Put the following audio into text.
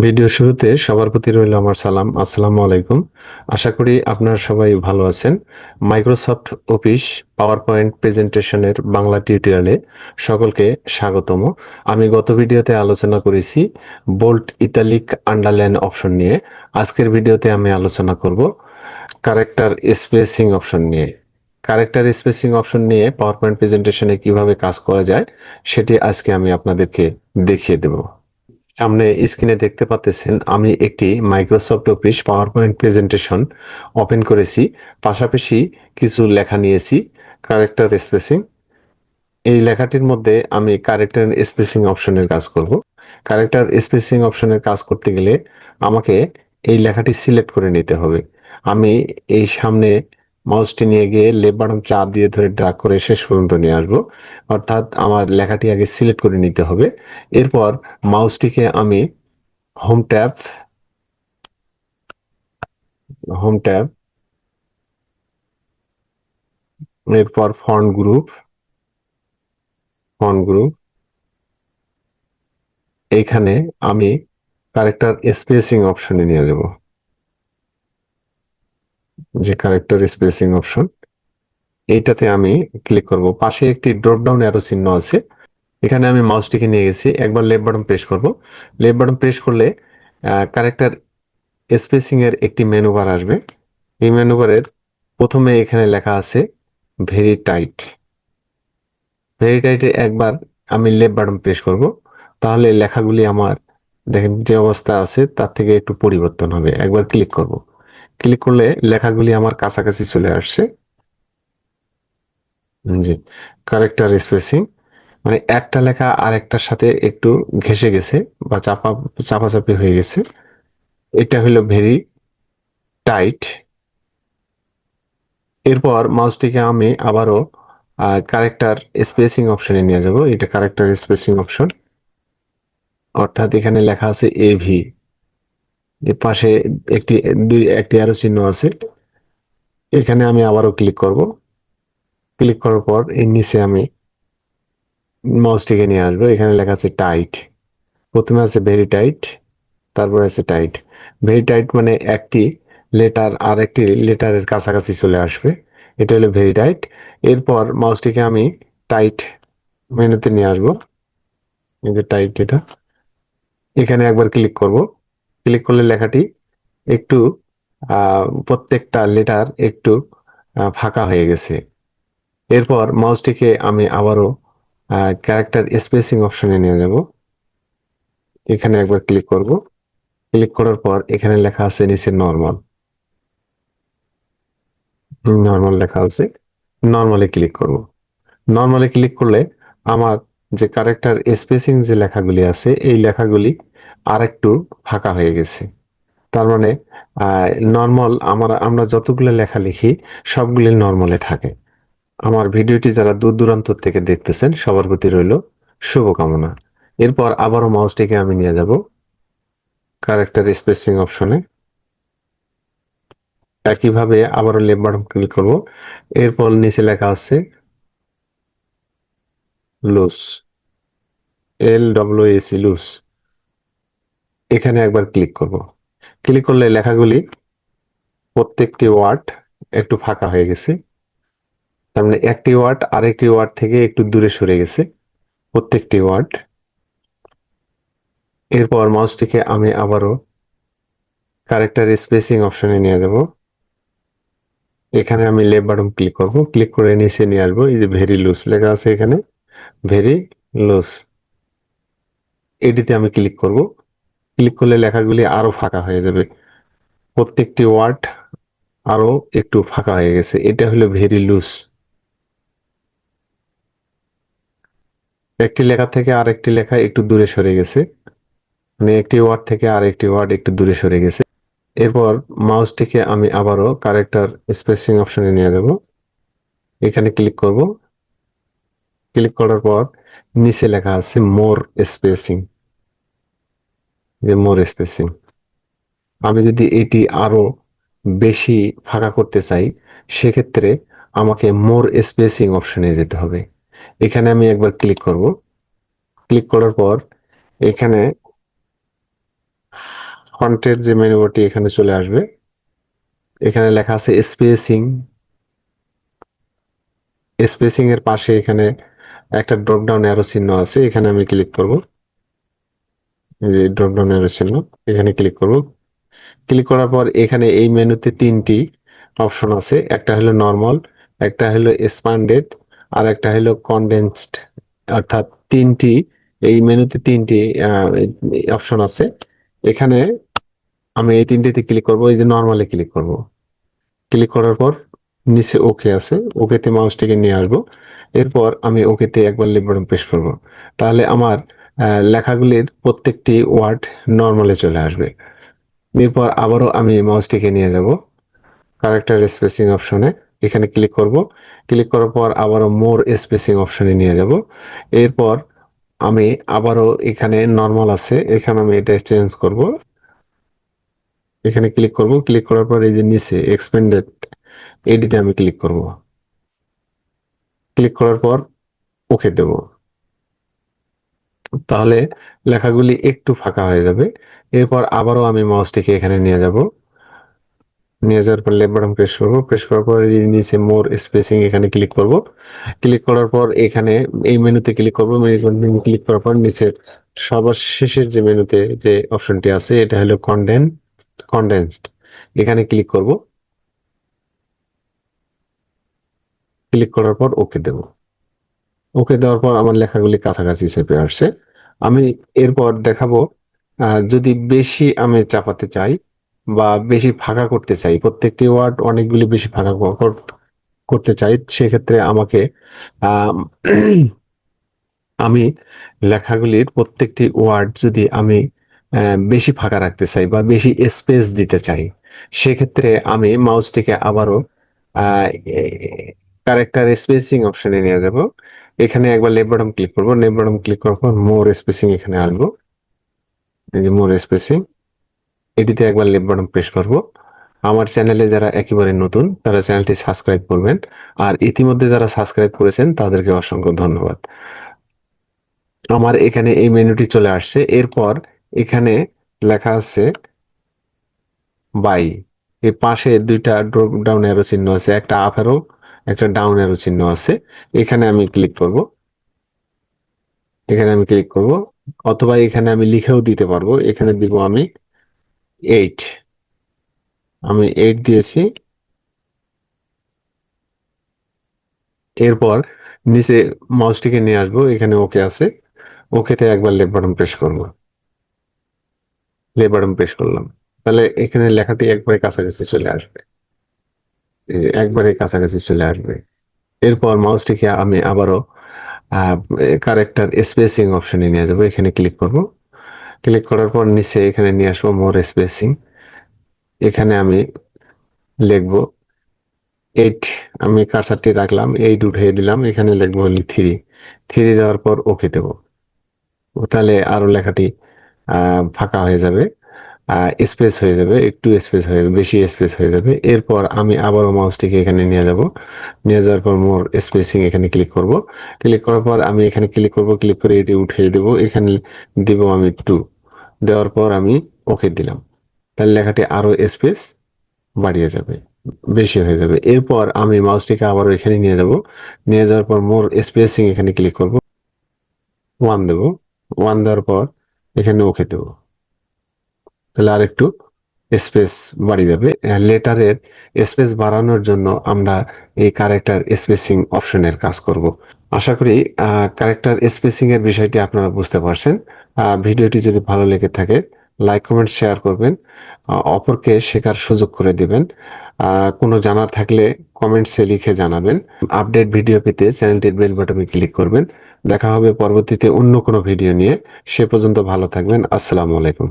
Video শুরুতে সবার প্রতি রইল আমার সালাম। আসসালামু আলাইকুম। আশা করি আপনারা সবাই ভালো আছেন। মাইক্রোসফট অফিস পাওয়ার পয়েন্ট প্রেজেন্টেশনের বাংলা টিউটোরিয়ালে সকলকে স্বাগতম। আমি গত ভিডিওতে আলোচনা করেছি বোল্ড ইতালিক আন্ডারলাইন অপশন নিয়ে। আজকের ভিডিওতে আমি আলোচনা করব ক্যারেক্টার স্পেসিং অপশন নিয়ে। ক্যারেক্টার স্পেসিং অপশন নিয়ে পাওয়ার পয়েন্ট প্রেজেন্টেশনে কিভাবে কাজ করা যায় সেটি আজকে আমি আপনাদেরকে দেখিয়ে দেব। সামনে স্ক্রিনে দেখতে পাচ্ছেন আমি একটি Microsoft office power point presentation open করেছি। পাশাপাশি কিছু লেখা নিয়েছি ক্যারেক্টার স্পেসিং। এই লেখাটির মধ্যে আমি ক্যারেক্টার স্পেসিং অপশনের কাজ করব। ক্যারেক্টার স্পেসিং অপশনের কাজ করতে গেলে আমাকে এই লেখাটি সিলেক্ট করে নিতে হবে। আমি এই সামনে মাউসটি নিয়ে গিয়ে লেফট বাটন চাপ দিয়ে ধরে ড্র্যাগ করে শেষ পর্যন্ত নিয়ে আসবো। অর্থাৎ আমার লেখাটি আগে সিলেক্ট করে নিতে হবে। এরপর মাউসটিকে আমি হোম ট্যাব হোম ট্যাব এরপর ফন্ট গ্রুপ এইখানে আমি ক্যারেক্টার স্পেসিং অপশনে নিয়ে যাব। যে ক্যারেক্টার স্পেসিং অপশন এইটাতে আমি ক্লিক করব। পাশে একটি ড্রপ ডাউন অ্যারো চিহ্ন আছে, এখানে আমি মাউসটিকে নিয়ে গেছি। একবার লেফট বাটন প্রেস করব। লেফট বাটন প্রেস করলে ক্যারেক্টার স্পেসিং এর একটি মেনু বার আসবে। এই মেনু বারের প্রথমে এখানে লেখা আছে ভেরি টাইট। ভেরি টাইটে একবার আমি লেফট বাটন প্রেস করব, তাহলে লেখাগুলি আমার দেখেন যে অবস্থা আছে তার থেকে একটু পরিবর্তন হবে। একবার ক্লিক করব। ক্লিক করলে লেখাগুলি আমার কাছাকাছি চলে আসছে। জি, কারেক্টার স্পেসিং মানে একটা লেখা আর একটার সাথে একটু ঘেঁষে গেছে বা চাপাচাপি হয়ে গেছে। এটা হলো ভেরি টাইট। এরপর মাউসটিকে আমি আবারও কারেক্টার স্পেসিং অপশনে নিয়ে যাব। এটা কারেক্টার স্পেসিং অপশন, অর্থাৎ এখানে লেখা আছে এভি। এর পাশে একটি অ্যারো চিহ্ন আছে, এখানে আমি আবারও ক্লিক করব। ক্লিক করার পর এর নিচে আমি মাউসটিকে নিয়ে আসবো। এখানে লেখা আছে টাইট। প্রথমে আছে ভেরি টাইট, তারপর আছে টাইট। ভেরি টাইট মানে একটি লেটার আর একটি লেটারের কাছাকাছি চলে আসবে, এটা হলো ভেরি টাইট। এরপর মাউসটিকে আমি টাইট মেনুতে নিয়ে আসবো। এই যে টাইট, এটা এখানে একবার ক্লিক করব। ক্লিক করলে লেখাটি একটু প্রত্যেকটা লেটার একটু ফাঁকা হয়ে গেছে। এরপর মাউসটিকে আমি আবারও ক্যারেক্টার স্পেসিং অপশনে নিয়ে যাব। এখানে একবার ক্লিক করব। ক্লিক করার পর এখানে লেখা আছে নিচে নর্মাল। নর্মাল লেখা আছে, নর্মালে ক্লিক করব। নর্মালে ক্লিক করলে আমার যে ক্যারেক্টার স্পেসিং যে লেখাগুলি আছে এই লেখাগুলি আরেকটু ফাঁকা হয়ে গেছে। তার মানে নর্মাল আমরা যতগুলো লেখা লিখি সবগুলি নর্মালে থাকে। আমার ভিডিওটি যারা দূর দূরান্ত থেকে দেখতেছেন সবার প্রতি রইল শুভকামনা। এরপর আবারও মাউসটিকে আমি নিয়ে যাব ক্যারেক্টার স্পেসিং অপশনে। একইভাবে আবারও লেফট বাটন ক্লিক করব। এরপর নিচে লেখা আছে লুজ, LWAC লুজ। এখানে একবার ক্লিক করব। ক্লিক করলে লেখাগুলি প্রত্যেকটি ওয়ার্ড একটু ফাঁকা হয়ে গেছে। তার মানে একটি ওয়ার্ড আরেকটি ওয়ার্ড থেকে একটু দূরে সরে গেছে প্রত্যেকটি ওয়ার্ড। এরপর মাউসটিকে আমি আবারও ক্যারেক্টার স্পেসিং অপশনে নিয়ে যাব। এখানে আমি লেফট বাটন ক্লিক করব। ক্লিক করে নিচে নিয়ে আসবো। এই যে ভেরি লুজ লেখা আছে, এখানে ভেরি লুজ এটিতে আমি ক্লিক করব। ক্লিক করলে লেখাগুলি আরো ফাঁকা হয়ে যাবে। প্রত্যেকটি ওয়ার্ড আরো একটু ফাঁকা হয়ে গেছে, এটা হলো ভেরি লুজ। একটি লেখা থেকে আরেকটি লেখা একটু দূরে সরে গেছে, মানে একটি ওয়ার্ড থেকে আরেকটি ওয়ার্ড একটু দূরে সরে গেছে। এরপর মাউসটিকে আমি আবারও কারেক্টার স্পেসিং অপশনে নিয়ে যাব। এখানে ক্লিক করব। ক্লিক করার পর নিচে লেখা আছে মোর স্পেসিং। যে মোর স্পেসিং, আমি যদি এটি আরো বেশি ফাঁকা করতে চাই সেক্ষেত্রে আমাকে মোর স্পেসিং অপশনে যেতে হবে। এখানে আমি একবার ক্লিক করব। ক্লিক করার পর এখানে ফন্টের যে মেনুটি এখানে চলে আসবে, এখানে লেখা আছে স্পেসিং। স্পেসিং এর পাশে এখানে একটা ড্রপ ডাউন অ্যারো চিহ্ন আছে, এখানে আমি ক্লিক করব। এই যে ড্রপ ডাউন অ্যারো চিহ্ন, এখানে ক্লিক করব। ক্লিক করার পর এখানে এই মেনুতে তিনটি অপশন আছে, একটা হলো নরমাল, একটা হলো এক্সপান্ডেড, আর একটা হলো কনডেন্সড। অর্থাৎ তিনটি, এই মেনুতে তিনটি অপশন আছে। এখানে আমি এই তিনটিতে ক্লিক করব, এই যে নরমালে ক্লিক করব। ক্লিক করার পর নিচে ওকে আছে, ওকেতে মাউসটিকে নিয়ে আসবো। এরপর আমি ওকেতে একবার লেফট বাটন প্রেস করব। তাহলে আমার লেখাগুলির প্রত্যেকটি ওয়ার্ড নরমালে চলে আসবে। এরপর আবারও আমি মাউসটিকে নিয়ে যাব ক্যারেক্টার স্পেসিং অপশনে, এখানে ক্লিক করব। ক্লিক করার পর আবারও মোর স্পেসিং অপশনে নিয়ে যাব। এরপর আমি আবারও এখানে নরমাল আছে, এখানে আমি এটা চেঞ্জ করব। এখানে ক্লিক করব। ক্লিক করার পর এই যে নিচে এক্সপেন্ডেড, এটিতে আমি ক্লিক করব। ক্লিক করার পর ওকে দেব। তাহলে লেখাগুলি একটু ফাঁকা হয়ে যাবে। এরপর আবারও আমি মাউসটিকে এখানে নিয়ে যাব। নিয়ে যাওয়ার পর লেফট বাটন প্রেস করব। প্রেস করার পর এই নিচে মোর স্পেসিং এখানে ক্লিক করব। ক্লিক করার পর এখানে এই মেনুতে ক্লিক করব। মেনু ক্লিক করার পর নিচে সবার শেষের যে মেনুতে যে অপশনটি আছে, এটা হলো কনডেন্সড। এখানে ক্লিক করব। ক্লিক করার পর ওকে দেব। ওকে দেওয়ার পর আমার লেখাগুলি কাছাকাছি চেপে আসছে। আমি এরপর দেখাবো, যদি বেশি আমি চাপাতে চাই বা বেশি ফাঁকা করতে চাই, প্রত্যেকটি ওয়ার্ড অনেকগুলি বেশি ফাঁকা করতে চাই, সেক্ষেত্রে আমাকে আম, আমি লেখাগুলির প্রত্যেকটি ওয়ার্ড যদি আমি বেশি ফাঁকা রাখতে চাই বা বেশি স্পেস দিতে চাই, সেক্ষেত্রে আমি মাউসটিকে আবারও ক্যারেক্টার স্পেসিং অপশনে নিয়ে যাব। এখানে একবার লেফট বাটন ক্লিক করব। লেফট বাটন ক্লিক করার পর মোর স্পেসিং এখানে আসবো। এই যে মোর স্পেসিং, এটিতে একবার লেফট বাটন প্রেস করব। আমার চ্যানেলে যারা একেবারে নতুন, তারা চ্যানেলটি সাবস্ক্রাইব করবেন। আর ইতিমধ্যে যারা সাবস্ক্রাইব করেছেন তাদেরকে অসংখ্য ধন্যবাদ। আমার এখানে এই মেনুটি চলে আসছে। এরপর এখানে লেখা আছে বাই। এই পাশে দুইটা ড্রপ ডাউন অ্যারো চিহ্ন আছে, একটা আপ অ্যারো, একটা ডাউন অ্যারো চিহ্ন আছে। এখানে আমি ক্লিক করব। এখানে আমি ক্লিক করব, অথবা এখানে আমি লিখেও দিতে পারবো। এখানে দিব আমি 8। আমি 8 দিয়েছি। এরপর নিচে মাউসটিকে নিয়ে আসবো, এখানে ওকে আছে। ওকেতে একবার লেফট বাটন প্রেস করব। লেফট বাটন প্রেস করলাম। তাহলে এখানে লেখাটি একবারে কাছাকাছি চলে আসবে। এই যে একবারে কাছাকাছি চলে আসবে। এরপর মাউসটিকে আমি আবারও কারেক্টার স্পেসিং অপশনে নিয়ে যাব। এখানে ক্লিক করব। ক্লিক করার পর নিচে এখানে নিয়ে আসবো মোর স্পেসিং। এখানে আমি লিখব 8। আমি কার্সারটি রাখলাম, 8 উঠিয়ে দিলাম। এখানে লিখবো 3। 3 দেওয়ার পর ওকে দেব। তাহলে আরো লেখাটি ফাঁকা হয়ে যাবে, স্পেস হয়ে যাবে, একটু স্পেস হয়ে যাবে, বেশি স্পেস হয়ে যাবে। এরপর আমি আবারও মাউসটিকে এখানে নিয়ে যাব। নিয়ে যাওয়ার পর মোর স্পেসিং এখানে ক্লিক করব। ক্লিক করার পর আমি এখানে ক্লিক করব। ক্লিক করে এটি উঠিয়ে দেব। এখানে দিব আমি 2। দেওয়ার পর আমি ওকে দিলাম। তাহলে লেখাটি আরো স্পেস বাড়িয়ে যাবে, বেশি হয়ে যাবে। এরপর আমি মাউসটিকে আবারও এখানে নিয়ে যাব। নিয়ে যাওয়ার পর মোর স্পেসিং এখানে ক্লিক করব। 1 দেব। 1 দেওয়ার পর এখানে ওকে দেব। তাহলে আর একটু স্পেস বাড়িয়ে যাবে। লেটারের স্পেস বাড়ানোর জন্য আমরা এই ক্যারেক্টার স্পেসিং অপশনের কাজ করব। আশা করি ক্যারেক্টার স্পেসিং এর বিষয়টি আপনারা বুঝতে পারছেন। ভিডিওটি যদি ভালো লেগে থাকে, লাইক কমেন্ট শেয়ার করবেন, অপরকে শেখার সুযোগ করে দিবেন। কোনো জানার থাকলে কমেন্টসে লিখে জানাবেন। আপডেট ভিডিও পেতে চ্যানেলটির বেল বাটনে ক্লিক করবেন। দেখা হবে পরবর্তীতে অন্য কোনো ভিডিও নিয়ে। সে পর্যন্ত ভালো থাকবেন। আসসালামু আলাইকুম।